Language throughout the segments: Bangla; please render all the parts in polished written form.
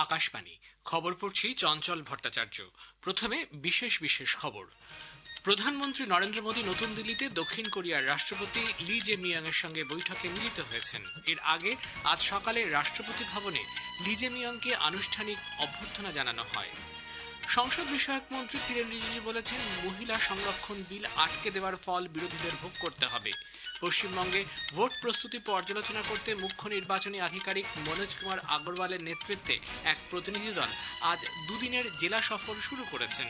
আকাশবাণী খবর পড়ছি চঞ্চল ভট্টাচার্য। প্রথমে বিশেষ খবর। প্রধানমন্ত্রী নরেন্দ্র মোদী নতুন দিল্লিতে দক্ষিণ কোরিয়ার রাষ্ট্রপতি লি জে মিয়াং এর সঙ্গে বৈঠকে মিলিত হয়েছেন। এর আগে আজ সকালে রাষ্ট্রপতি ভবনে লি জে মিয়াংকে আনুষ্ঠানিক অভ্যর্থনা জানানো হয়। সংসদ বিষয়ক মন্ত্রী কিরেন রিজিজু বলেছেন, মহিলা সংরক্ষণ বিল আটকে দেওয়ার ফল বিরোধীদের ভোগ করতে হবে। পশ্চিমবঙ্গে ভোট প্রস্তুতি পর্যালোচনা করতে মুখ্য নির্বাচনী আধিকারিক মনোজ কুমার আগরওয়ালের নেতৃত্বে এক প্রতিনিধি দল আজ দুদিনের জেলা সফর শুরু করেছেন।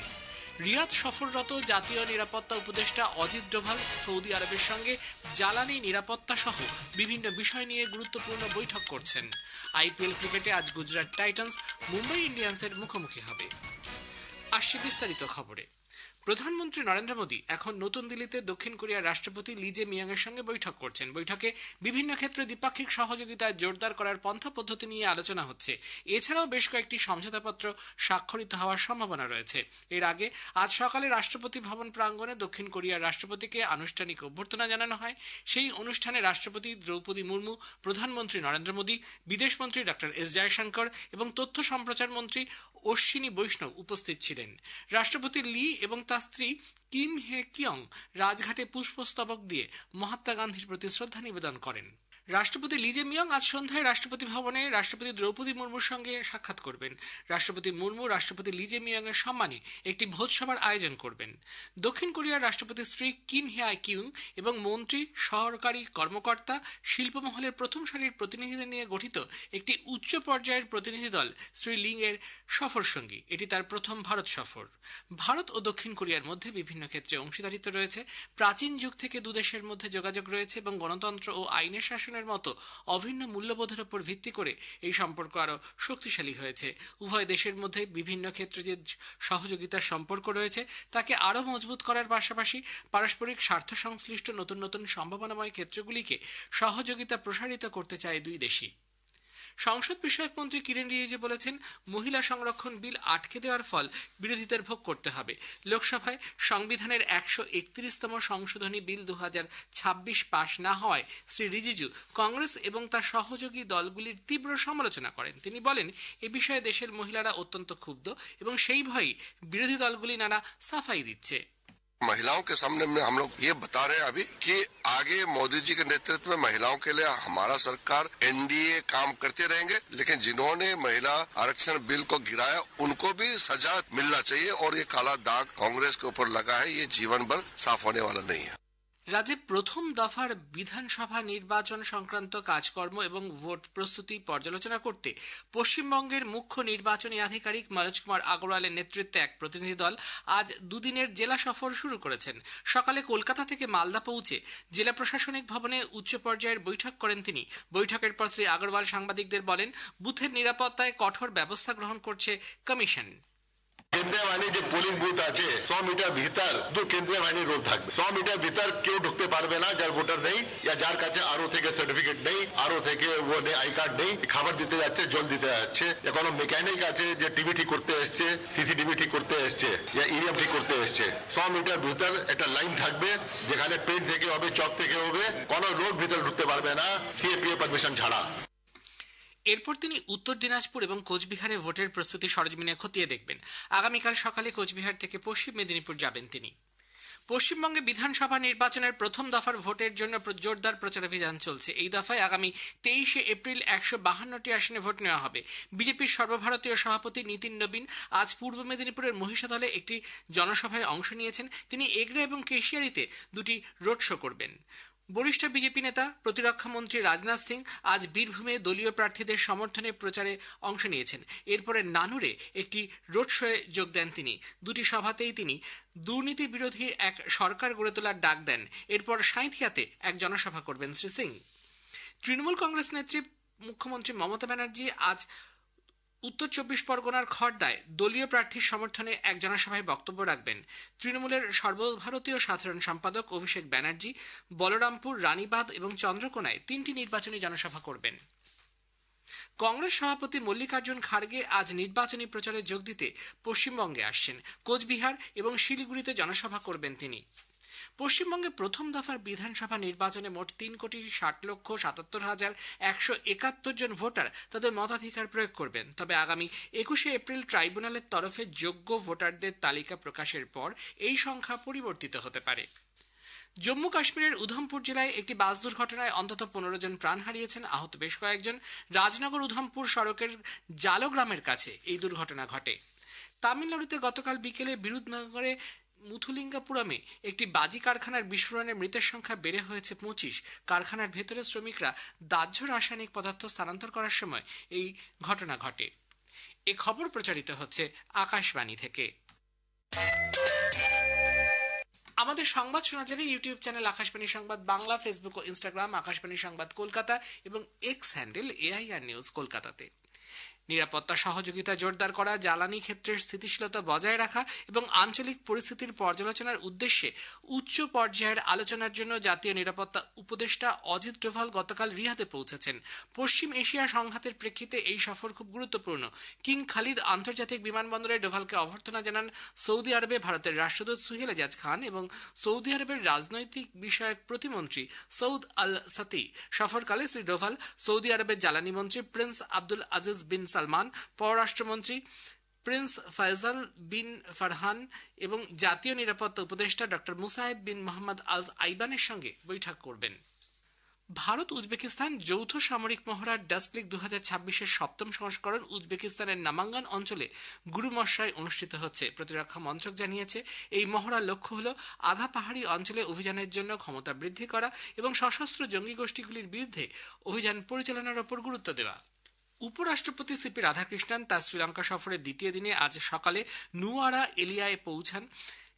রিয়াদ সফররত জাতীয় নিরাপত্তা উপদেষ্টা অজিত ডোভাল সৌদি আরবের সঙ্গে জ্বালানি নিরাপত্তা সহ বিভিন্ন বিষয় নিয়ে গুরুত্বপূর্ণ বৈঠক করছেন। আইপিএল ক্রিকেটে আজ গুজরাট টাইটান্স মুম্বাই ইন্ডিয়ান্সের মুখোমুখি হবে। আসছে বিস্তারিত খবরে। প্রধানমন্ত্রী নরেন্দ্র মোদী এখন নতুন দিল্লিতে দক্ষিণ কোরিয়ার রাষ্ট্রপতি লি জে মিয়াং এর সঙ্গে বৈঠক করছেন। বৈঠকে বিভিন্ন ক্ষেত্রে দ্বিপাক্ষিক সহযোগিতা জোরদার করার পন্থা পদ্ধতি নিয়ে আলোচনা হচ্ছে। এছাড়াও বেশ কয়েকটি সমঝোতাপত্র স্বাক্ষরিত হওয়ার সম্ভাবনা রয়েছে। এর আগে আজ সকালে রাষ্ট্রপতি ভবন প্রাঙ্গণে দক্ষিণ কোরিয়ার রাষ্ট্রপতিকে আনুষ্ঠানিক অভ্যর্থনা জানানো হয়। সেই অনুষ্ঠানে রাষ্ট্রপতি দ্রৌপদী মুর্মু, প্রধানমন্ত্রী নরেন্দ্র মোদী, বিদেশমন্ত্রী ডক্টর এস জয়শঙ্কর এবং তথ্য সম্প্রচার মন্ত্রী অশ্বিনী বৈষ্ণব উপস্থিত ছিলেন। রাষ্ট্রপতি লি এবং তার স্ত্রী কিম হে কিয়ং রাজঘাটে পুষ্পস্তবক দিয়ে মহাত্মা গান্ধীর প্রতি শ্রদ্ধা নিবেদন করেন। রাষ্ট্রপতি লি জে মিয়াং আজ সন্ধ্যায় রাষ্ট্রপতি ভবনে রাষ্ট্রপতি দ্রৌপদী মুর্মুর সঙ্গে সাক্ষাৎ করবেন। রাষ্ট্রপতি মুর্মু রাষ্ট্রপতি লি জে মিয়াং এর সম্মানে একটি ভোজসভার আয়োজন করবেন। দক্ষিণ কোরিয়ার রাষ্ট্রপতির স্ত্রী কিম হে কিয়ং এবং মন্ত্রী, সরকারি কর্মকর্তা, শিল্পমহলের প্রথম সারির প্রতিনিধিদের নিয়ে গঠিত একটি উচ্চ পর্যায়ের প্রতিনিধি দল শ্রী লিং এর সফর সঙ্গী। এটি তার প্রথম ভারত সফর। ভারত ও দক্ষিণ কোরিয়ার মধ্যে বিভিন্ন ক্ষেত্রে অংশীদারিত্ব রয়েছে। প্রাচীন যুগ থেকে দুদেশের মধ্যে যোগাযোগ রয়েছে এবং গণতন্ত্র ও আইনের শাসনের মতো অভিন্ন মূল্যবোধের উপর ভিত্তি করে এই সম্পর্ক আরো শক্তিশালী হয়েছে। উভয় দেশের মধ্যে বিভিন্ন ক্ষেত্রে যে সহযোগিতার সম্পর্ক রয়েছে তাকে আরো মজবুত করার পাশাপাশি পারস্পরিক স্বার্থ সংশ্লিষ্ট নতুন নতুন সম্ভাবনাময় ক্ষেত্রগুলিকে সহযোগিতা প্রসারিত করতে চায় দুই দেশই। সংসদ বিষয়ক মন্ত্রী কিরেন রিজিজু বলেছেন, মহিলা সংরক্ষণ বিল আটকে দেওয়ার ফল বিরোধীদের ভোগ করতে হবে। লোকসভায় সংবিধানের 131তম সংশোধনী বিল 2026 পাশ না হওয়ায় শ্রী রিজিজু কংগ্রেস এবং তার সহযোগী দলগুলির তীব্র সমালোচনা করেন। তিনি বলেন, এ বিষয়ে দেশের মহিলারা অত্যন্ত ক্ষুব্ধ এবং সেই ভয়েই বিরোধী দলগুলি নানা সাফাই দিচ্ছে। महिलाओं के सामने में हम लोग ये बता रहे हैं अभी कि आगे मोदी जी के नेतृत्व में महिलाओं के लिए हमारा सरकार एनडीए काम करते रहेंगे, लेकिन जिन्होंने महिला आरक्षण बिल को गिराया उनको भी सजा मिलना चाहिए और ये काला दाग कांग्रेस के ऊपर लगा है, ये जीवन भर साफ होने वाला नहीं है। রাজ্যে প্রথম দফার বিধানসভা নির্বাচন সংক্রান্ত কাজকর্ম এবং ভোট প্রস্তুতি পর্যালোচনা করতে পশ্চিমবঙ্গের মুখ্য নির্বাচনী আধিকারিক মনোজ কুমার আগরওয়ালের নেতৃত্বে এক প্রতিনিধি দল আজ দুদিনের জেলা সফর শুরু করেছেন। সকালে কলকাতা থেকে মালদা পৌঁছে জেলা প্রশাসনিক ভবনে উচ্চ পর্যায়ের বৈঠক করেন তিনি। বৈঠকের পর শ্রী আগরওয়াল সাংবাদিকদের বলেন, বুথের নিরাপত্তায় কঠোর ব্যবস্থা গ্রহণ করছে কমিশন। কেন্দ্রীয় বাহিনী যে পোলিং বুথ আছে 100 মিটার ভিতর কেন্দ্রীয় বাহিনীর রোল থাকবে। 100 মিটার ভিতর কেউ ঢুকতে পারবে না যার ভোটার নেই, যার কাছে আরও থেকে সার্টিফিকেট নেই, আরও থেকে ও আই কার্ড নেই। খাবার দিতে যাচ্ছে, জল দিতে যাচ্ছে, কোনো মেকানিক আছে যে টিভি ঠিক করতে এসছে, সিসিটিভি ঠিক করতে এসছে, ইভিএম ঠিক করতে এসছে। 100 মিটার ভিতর একটা লাইন থাকবে যেখানে পেট থেকে হবে, চক থেকে হবে, কোনো লোক ভিতরে ঢুকতে পারবে না সিএপিএ পারমিশন ছাড়া। এরপর তিনি উত্তর দিনাজপুর এবং কোচবিহারে ভোটের প্রস্তুতি সরেজমিনে খতিয়ে দেখবেন। আগামীকাল সকালে কোচবিহার থেকে পশ্চিম মেদিনীপুর যাবেন তিনি। পশ্চিমবঙ্গে বিধানসভা নির্বাচনের প্রথম দফার ভোটের জন্য জোরদার প্রচারাভিযান চলছে। এই দফায় আগামী 23 এপ্রিল 152টি আসনে ভোট নেওয়া হবে। বিজেপির সর্বভারতীয় সভাপতি নীতিন নবীন আজ পূর্ব মেদিনীপুরের মহিষাদলে একটি জনসভায় অংশ নিয়েছেন। তিনি এগরা এবং কেশিয়ারিতে দুটি রোড শো করবেন। বরিষ্ঠ বিজেপি নেতা প্রতিরক্ষা মন্ত্রী রাজনাথ সিং আজ বীরভূমে দলীয় প্রার্থীদের সমর্থনে প্রচারে অংশ নিয়েছেন। এরপরে নানুরে একটি রোড শোয়ে যোগ দেন তিনি। দুটি সভাতেই তিনি দুর্নীতি বিরোধী এক সরকার গড়ে তোলার ডাক দেন। এরপর সাঁইথিয়াতে এক জনসভা করবেন শ্রী সিং। তৃণমূল কংগ্রেস নেত্রী মুখ্যমন্ত্রী মমতা ব্যানার্জি আজ উত্তর 24 পরগনার খড়দায় দলীয় প্রার্থীর সমর্থনে এক জনসভায় বক্তব্য রাখবেন। তৃণমূলের সর্বভারতীয় সাধারণ সম্পাদক অভিষেক ব্যানার্জি বলরামপুর, রানীবাঁধ এবং চন্দ্রকোনায় 3টি নির্বাচনী জনসভা করবেন। কংগ্রেস সভাপতি মল্লিকার্জুন খাড়গে আজ নির্বাচনী প্রচারে যোগ দিতে পশ্চিমবঙ্গে আসছেন। কোচবিহার এবং শিলিগুড়িতে জনসভা করবেন তিনি। পশ্চিমবঙ্গে প্রথম দফার বিধানসভা নির্বাচনে মোট 3,60,77,171 জন ভোটার তাদের মতাধিকার প্রয়োগ করবেন। তবে আগামী 21শে এপ্রিল ট্রাইব্যুনালের তরফে যোগ্য ভোটারদের তালিকা প্রকাশের পর এই সংখ্যা পরিবর্তিত হতে পারে। জম্মু কাশ্মীরের উধমপুর জেলায় একটি বাস দুর্ঘটনায় অন্তত 15 জন প্রাণ হারিয়েছেন, আহত বেশ কয়েকজন। রাজনগর উধমপুর সড়কের জালো গ্রামের কাছে এই দুর্ঘটনা ঘটে। তামিলনাড়ুতে গতকাল বিকেলে বিরুধনগরে মুথুলিঙ্গাপুরমে একটি বাজি কারখানার বিস্ফোরণে মৃতের সংখ্যা বেড়ে হয়েছে 25। কারখানার ভেতরে শ্রমিকরা দাহ্য রাসায়নিক পদার্থ স্থানান্তর করার সময় এই ঘটনা ঘটে। এ খবর প্রচারিত হচ্ছে আকাশবাণী থেকে। আমাদের সংবাদ শোনা যাবে ইউটিউব চ্যানেল আকাশবাণী সংবাদ বাংলা, ফেসবুক ও ইনস্টাগ্রাম আকাশবাণী সংবাদ কলকাতা এবং এক্স হ্যান্ডেল AIR নিউজ কলকাতাতে। নিরাপত্তা সহযোগিতা জোরদার করা, জ্বালানি ক্ষেত্রের স্থিতিশীলতা বজায় রাখা এবং আঞ্চলিক পরিস্থিতির পর্যালোচনার উদ্দেশ্যে উচ্চ পর্যায়ের আলোচনার জন্য জাতীয় নিরাপত্তা উপদেষ্টা অজিত ডোভাল গতকাল রিয়াদে পৌঁছেছেন। পশ্চিম এশিয়া সংঘাতের প্রেক্ষিতে এই সফর খুব গুরুত্বপূর্ণ। কিং খালিদ আন্তর্জাতিক বিমানবন্দরে ডোভালকে অভ্যর্থনা জানান সৌদি আরবে ভারতের রাষ্ট্রদূত সুহেল এজাজ খান এবং সৌদি আরবের রাজনৈতিক বিষয়ক প্রতিমন্ত্রী সৌদ আল সাতি। সফরকালে শ্রী ডোভাল সৌদি আরবের জ্বালানি মন্ত্রী প্রিন্স আব্দুল আজিজ বিন সালমান, পররাষ্ট্রমন্ত্রী প্রিন্স ফয়সাল বিন ফারহান এবং জাতীয় নিরাপত্তা উপদেষ্টা ডক্টর মুসাইদ বিন মোহাম্মদ আল আইবানের সঙ্গে বৈঠক করবেন। ভারত উজবেকিস্তান যৌথ সামরিক মহড়ার ডাস্টলিগ 2026-এর 7ম সংস্করণ উজবেকিস্তানের নামাঙ্গান অঞ্চলে গুরুমশায় অনুষ্ঠিত হচ্ছে। প্রতিরক্ষা মন্ত্রক জানিয়েছে, এই মহড়ার লক্ষ্য হল আধা পাহাড়ি অঞ্চলে অভিযানের জন্য ক্ষমতা বৃদ্ধি করা এবং সশস্ত্র জঙ্গি গোষ্ঠীগুলির বিরুদ্ধে অভিযান পরিচালনার উপর গুরুত্ব দেওয়া। উপরাষ্ট্রপতি সিপি রাধাকৃষ্ণন তার শ্রীলঙ্কা সফরের দ্বিতীয় দিনে আজ সকালে নুয়ারা এলিয়ায় পৌঁছান।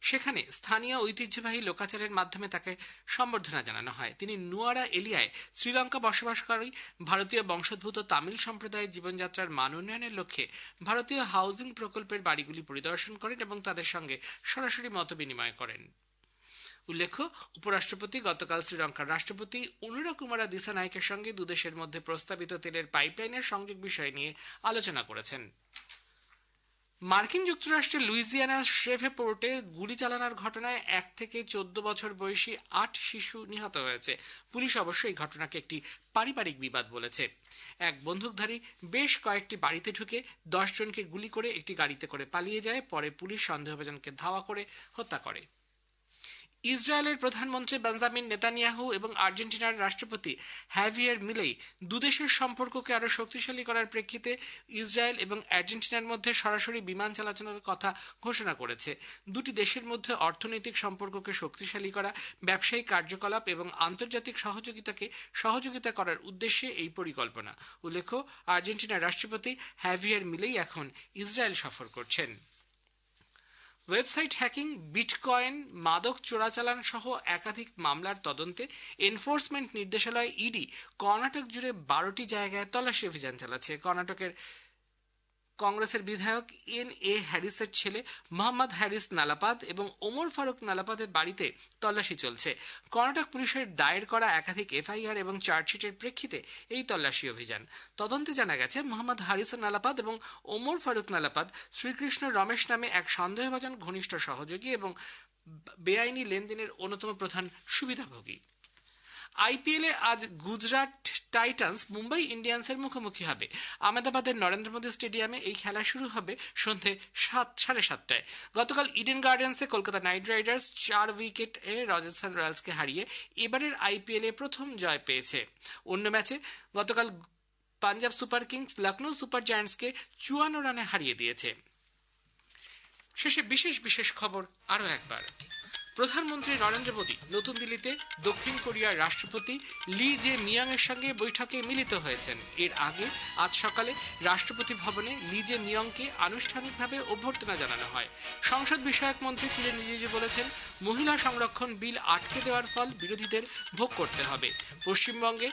সেখানে স্থানীয় ঐতিহ্যবাহী লোকাচারের মাধ্যমে তাকে সম্বর্ধনা জানানো হয়। তিনি নুয়ারা এলিয়ায় শ্রীলঙ্কা বসবাসকারী ভারতীয় বংশোদ্ভূত তামিল সম্প্রদায়ের জীবনযাত্রার মান উন্নয়নের লক্ষ্যে ভারতীয় হাউজিং প্রকল্পের বাড়িগুলি পরিদর্শন করেন এবং তাদের সঙ্গে সরাসরি মত বিনিময় করেন। উল্লেখ্য, উপরাষ্ট্রপতি গতকাল শ্রীলঙ্কার রাষ্ট্রপতি অনুরা কুমারা দিসানায়কের সঙ্গে দুদেশের মধ্যে প্রস্তাবিত তেলের পাইপলাইনের সংযোগ বিষয় নিয়ে আলোচনা করেছেন। মার্কিন যুক্তরাষ্ট্রের লুইজিয়ানার শ্রেভেপোর্টে গুলি চালানোর ঘটনায় 1 থেকে 14 বছর বয়সী 8 শিশু নিহত হয়েছে। পুলিশ অবশ্য এই ঘটনাকে একটি পারিবারিক বিবাদ বলেছে। এক বন্দুকধারী বেশ কয়েকটি বাড়িতে ঢুকে 10 জনকে গুলি করে একটি গাড়িতে করে পালিয়ে যায়। পরে পুলিশ সন্দেহভাজনকে ধাওয়া করে হত্যা করে। ইসরায়েলের প্রধানমন্ত্রী বেঞ্জামিন নেতানিয়াহু এবং আর্জেন্টিনার রাষ্ট্রপতি হ্যাভিয়ার মিলেই দুদেশের সম্পর্ককে আরো শক্তিশালী করার প্রেক্ষিতে ইসরায়েল এবং আর্জেন্টিনার মধ্যে সরাসরি বিমান চলাচলের কথা ঘোষণা করেছে। দুটি দেশের মধ্যে অর্থনৈতিক সম্পর্ককে শক্তিশালী করা, ব্যবসায়িক কার্যকলাপ এবং আন্তর্জাতিক সহযোগিতা করার উদ্দেশ্যে এই পরিকল্পনা। উল্লেখ্য, আর্জেন্টিনার রাষ্ট্রপতি হ্যাভিয়ার মিলেই এখন ইসরায়েল সফর করছেন। ওয়েবসাইট হ্যাকিং, বিটকয়েন, মাদক চোরাচালান সহ একাধিক মামলার তদন্তে এনফোর্সমেন্ট নির্দেশালয় ইডি কর্ণাটক জুড়ে 12টি জায়গায় তল্লাশি অভিযান চালাচ্ছে। কর্ণাটকের কংগ্রেসের বিধায়ক NA হ্যারিসের ছেলে মোহাম্মদ হ্যারিস নালাপাদ এবং ওমর ফারুক নালাপাদের বাড়িতে তল্লাশি চলছে। কর্ণাটক পুলিশের দায়ের করা একাধিক FIR এবং চার্জশিটের প্রেক্ষিতে এই তল্লাশি অভিযান। তদন্তে জানা গেছে, মোহাম্মদ হ্যারিস নালাপাদ এবং ওমর ফারুক নালাপাদ শ্রীকৃষ্ণ রমেশ নামে এক সন্দেহভাজন ঘনিষ্ঠ সহযোগী এবং বেআইনি লেনদেনের অন্যতম প্রধান সুবিধাভোগী। IPL-এ আজ গুজরাট টাইটান্স মুম্বাই ইন্ডিয়ান্সের মুখোমুখি হবে। আহমেদাবাদের নরেন্দ্র মোদী স্টেডিয়ামে এই খেলা শুরু হবে সন্ধে 7:30টায়। গতকাল ইডেন গার্ডেন্সে কলকাতা নাইট রাইডার্স 4 উইকেটে রাজস্থান রয়্যালসকে হারিয়ে এবারের IPL-এ প্রথম জয় পেয়েছে। অন্য ম্যাচে গতকাল Punjab super kings Lucknow super জায়ান্টসকে 54 রানে হারিয়ে দিয়েছে। শেষে বিশেষ খবর আরও একবার। প্রধানমন্ত্রী নরেন্দ্র মোদী নতুন দিল্লিতে দক্ষিণ কোরিয়ার রাষ্ট্রপতি লি জে মিয়াং এর সঙ্গে বৈঠকে মিলিত হয়েছেন। এর আগে আজ সকালে রাষ্ট্রপতি ভবনে লি জে মিয়ংকে আনুষ্ঠানিকভাবে অভ্যর্থনা জানানো হয়। সংসদ বিষয়ক মন্ত্রী কিরেন রিজিজু বলেছেন, মহিলা সংরক্ষণ বিল আটকে দেওয়ার ফল বিরোধীদের ভোগ করতে হবে। পশ্চিমবঙ্গে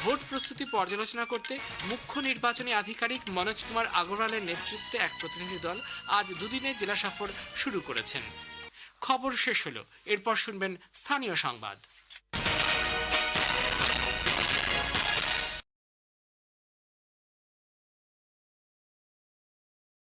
ভোট প্রস্তুতি পর্যালোচনা করতে মুখ্য নির্বাচনী আধিকারিক মনোজ কুমার আগরওয়ালের নেতৃত্বে এক প্রতিনিধি দল আজ দুদিনের জেলা সফর শুরু করেছেন। খবর শেষ হলো, এরপর শুনবেন স্থানীয় সংবাদ।